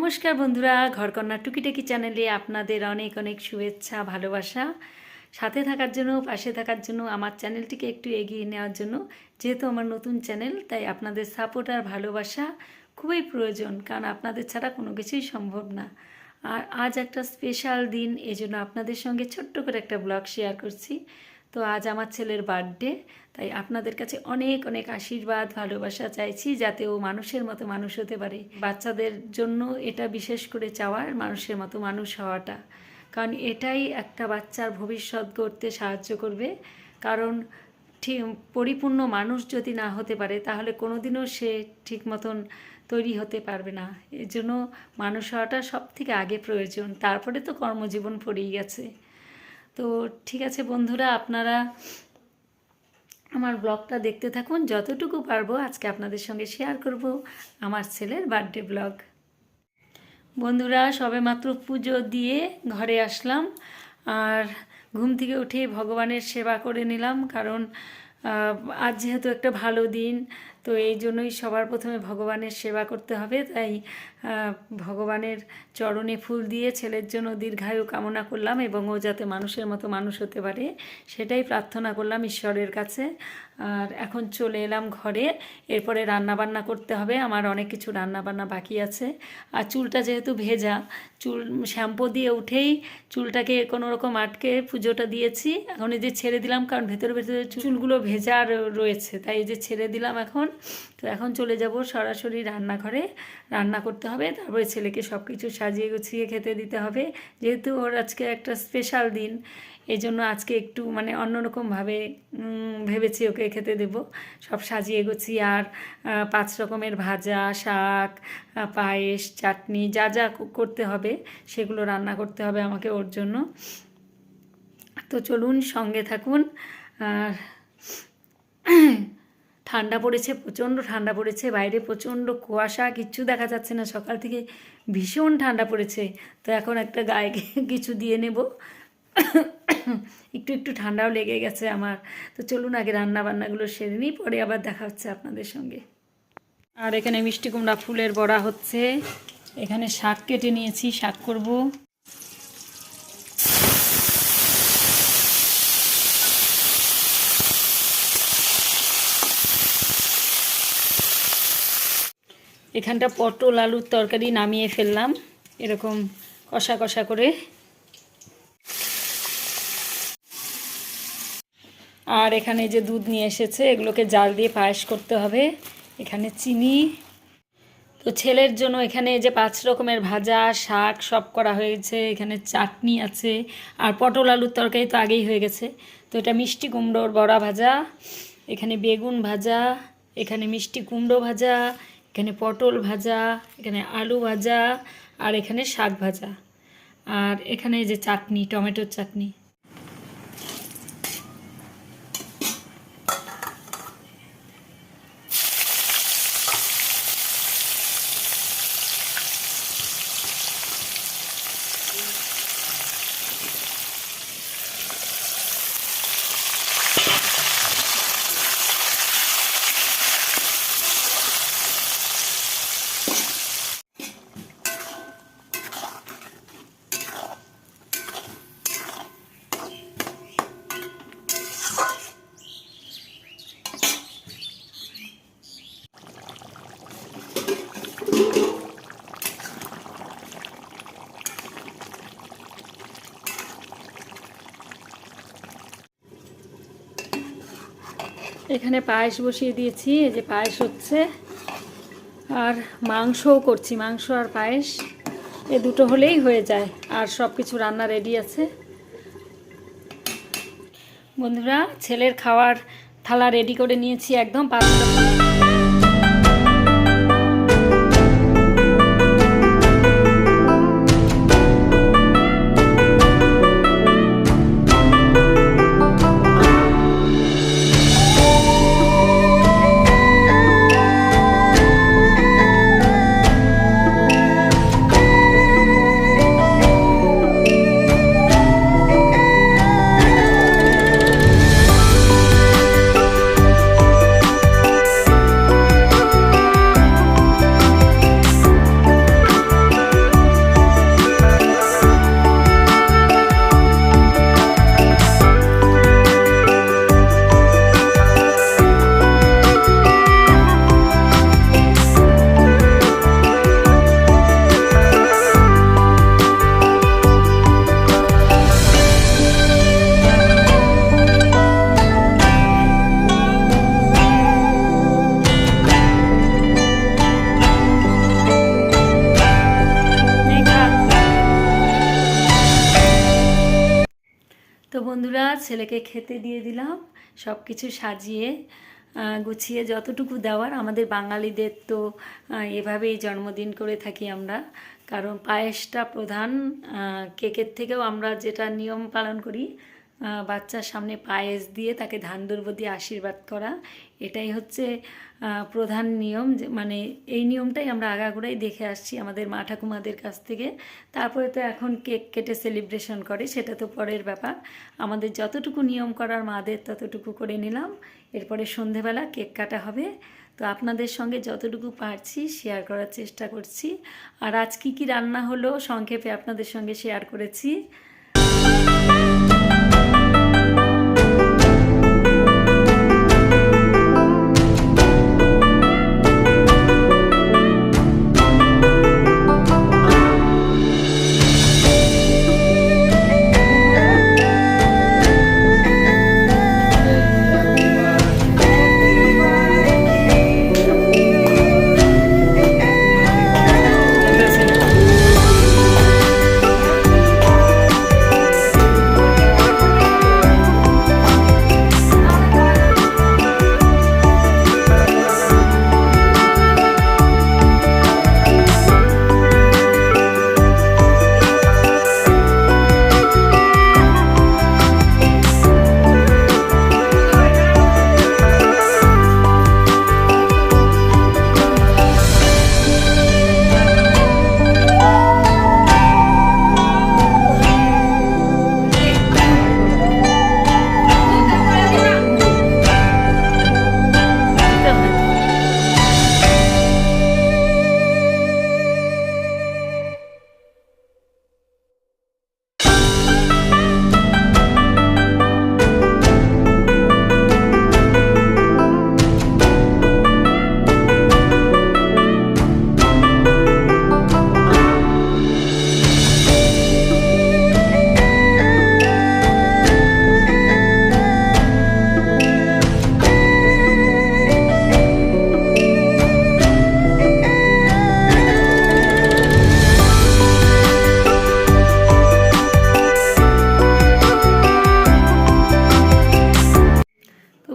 নমস্কার বন্ধুরা, ঘরকন্যা টুকিটাকি চ্যানেলে আপনাদের অনেক অনেক শুভেচ্ছা, ভালোবাসা। সাথে থাকার জন্য, পাশে থাকার জন্য, আমার চ্যানেলটিকে একটু এগিয়ে নেওয়ার জন্য। যেহেতু আমার নতুন চ্যানেল, তাই আপনাদের সাপোর্ট আর ভালোবাসা খুবই প্রয়োজন, কারণ আপনাদের ছাড়া কোনো কিছুই সম্ভব না। আর আজ একটা স্পেশাল দিন, এজন্য আপনাদের সঙ্গে ছোট্ট করে একটা ব্লগ শেয়ার করছি। তো আজ আমার ছেলের বার্থডে, তাই আপনাদের কাছে অনেক অনেক আশীর্বাদ, ভালোবাসা চাইছি, যাতে ও মানুষের মতো মানুষ হতে পারে। বাচ্চাদের জন্য এটা বিশেষ করে চাওয়ার, মানুষের মতো মানুষ হওয়াটা, কারণ এটাই একটা বাচ্চার ভবিষ্যৎ গড়তে সাহায্য করবে। কারণ ঠিক পরিপূর্ণ মানুষ যদি না হতে পারে, তাহলে কোনোদিনও সে ঠিক মতন তৈরি হতে পারবে না। এর জন্য মানুষ হওয়াটা সব থেকে আগে প্রয়োজন, তারপরে তো কর্মজীবন পড়েই গেছে। তো ঠিক আছে বন্ধুরা, আপনারা আমার ব্লগটা দেখতে থাকুন। যতটুকু পারবো আজকে আপনাদের সঙ্গে শেয়ার করব আমার ছেলের বার্থডে ব্লগ। বন্ধুরা, সবেমাত্র পুজো দিয়ে ঘরে আসলাম, আর ঘুম থেকে উঠে ভগবানের সেবা করে নিলাম। কারণ আজ যেহেতু একটা ভালো দিন, তো এই জন্যই সবার প্রথমে ভগবানের সেবা করতে হবে। তাই ভগবানের চরণে ফুল দিয়ে ছেলের জন্য দীর্ঘায়ু কামনা করলাম, এবং ও যাতে মানুষের মতো মানুষ হতে পারে সেটাই প্রার্থনা করলাম ঈশ্বরের কাছে। আর এখন চলে এলাম ঘরে। এরপরে রান্নাবান্না করতে হবে, আমার অনেক কিছু রান্নাবান্না বাকি আছে। আর চুলটা যেহেতু ভেজা, চুল শ্যাম্পু দিয়ে উঠেই চুলটাকে কোনো রকম আটকে পুজোটা দিয়েছি। এখন এই যে ছেড়ে দিলাম, কারণ ভেতরে ভেতরে চুলগুলো ভেজা রয়েছে, তাই এই যে ছেড়ে দিলাম এখন। তো এখন চলে যাব সরাসরি রান্নাঘরে, রান্না করতে হবে। তারপরে ছেলেকে সব কিছু সাজিয়ে গুছিয়ে খেতে দিতে হবে, যেহেতু ওর আজকে একটা স্পেশাল দিন। এই জন্য আজকে একটু মানে অন্যরকমভাবে ভেবেছি ওকে খেতে দেব, সব সাজিয়ে গুছিয়ে। আর 5 রকমের ভাজা, শাক, পায়েস, চাটনি, যা যা করতে হবে সেগুলো রান্না করতে হবে আমাকে ওর জন্য। তো চলুন, সঙ্গে থাকুন। আর ঠান্ডা পড়েছে, প্রচণ্ড ঠান্ডা পড়েছে, বাইরে প্রচণ্ড কুয়াশা, কিচ্ছু দেখা যাচ্ছে না। সকাল থেকে ভীষণ ঠান্ডা পড়েছে। তো এখন একটা গায়ে কিছু দিয়ে নেব, একটু একটু ঠান্ডাও লেগে গেছে আমার। তো চলুন আগে রান্না বান্নাগুলো সেরে নিই, পরে আবার দেখা হচ্ছে আপনাদের সঙ্গে। আর এখানে মিষ্টি কুমড়া ফুলের বড়া হচ্ছে, এখানে শাক কেটে নিয়েছি, শাক করব। এখানটা পটল আলুর তরকারি নামিয়ে ফেললাম, এরকম কষা কষা করে। আর এখানে যে দুধ নিয়ে এসেছে, এগুলোকে জাল দিয়ে পায়েস করতে হবে। এখানে চিনি। তো ছেলের জন্য এখানে যে 5 রকমের ভাজা, শাক সব করা হয়েছে। এখানে চাটনি আছে, আর পটল আলুর তরকারি তো আগেই হয়ে গেছে। তো এটা মিষ্টি কুমড়োর বড়া ভাজা, এখানে বেগুন ভাজা, এখানে মিষ্টি কুমড়ো ভাজা, এখানে পটল ভাজা, এখানে আলু ভাজা, আর এখানে শাক ভাজা। আর এখানে যে চাটনি, টমেটোর চাটনি। এখানে পায়েস বসিয়ে দিয়েছি, এই যে পায়েস হচ্ছে। আর মাংসও করছি, মাংস আর পায়েস এ দুটো হলেই হয়ে যায়, আর সব কিছু রান্না রেডি আছে। বন্ধুরা, ছেলের খাওয়ার থালা রেডি করে নিয়েছি একদম পাতলা। বন্ধুরা, ছেলেকে খেতে দিয়ে দিলাম, সব কিছু সাজিয়ে গুছিয়ে যতটুকু দেওয়ার। আমাদের বাঙালিদের তো এভাবেই জন্মদিন করে থাকি আমরা, কারণ পায়েসটা প্রধান। কেকের থেকেও আমরা যেটা নিয়ম পালন করি, বাচ্চার সামনে পায়েস দিয়ে তাকে ধান দুর্ব দিয়ে আশীর্বাদ করা, এটাই হচ্ছে প্রধান নিয়ম। যে মানে এই নিয়মটাই আমরা আগাগোড়াই দেখে আসছি আমাদের মা ঠাকুমাদের কাছ থেকে। তারপরে তো এখন কেক কেটে সেলিব্রেশন করে, সেটা তো পরের ব্যাপার। আমাদের যতটুকু নিয়ম করার মাদের ততটুকু করে নিলাম। এরপরে সন্ধেবেলা কেক কাটা হবে। তো আপনাদের সঙ্গে যতটুকু পারছি শেয়ার করার চেষ্টা করছি। আর আজ কী কী রান্না হলো সংক্ষেপে আপনাদের সঙ্গে শেয়ার করেছি।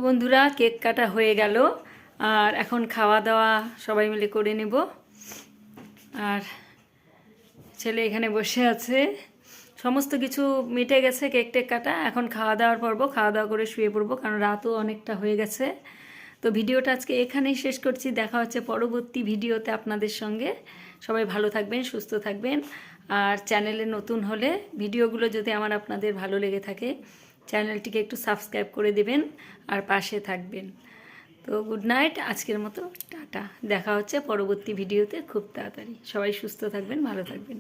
বন্ধুরা, কেক কাটা হয়ে গেল, আর এখন খাওয়া দাওয়া সবাই মিলে করে নেব। আর ছেলে এখানে বসে আছে, সমস্ত কিছু মিটে গেছে, কেক টেক কাটা। এখন খাওয়া দাওয়ার পর্ব, খাওয়া দাওয়া করে শুয়ে পড়বো, কারণ রাতও অনেকটা হয়ে গেছে। তো ভিডিওটা আজকে এখানেই শেষ করছি। দেখা হচ্ছে পরবর্তী ভিডিওতে আপনাদের সঙ্গে। সবাই ভালো থাকবেন, সুস্থ থাকবেন। আর চ্যানেলে নতুন হলে ভিডিওগুলো যদি আপনাদের ভালো লেগে থাকে, চ্যানেলটিকে একটু সাবস্ক্রাইব করে দেবেন আর পাশে থাকবেন। তো গুড নাইট, আজকের মতো টাটা। দেখা হচ্ছে পরবর্তী ভিডিওতে খুব তাড়াতাড়ি। সবাই সুস্থ থাকবেন, ভালো থাকবেন।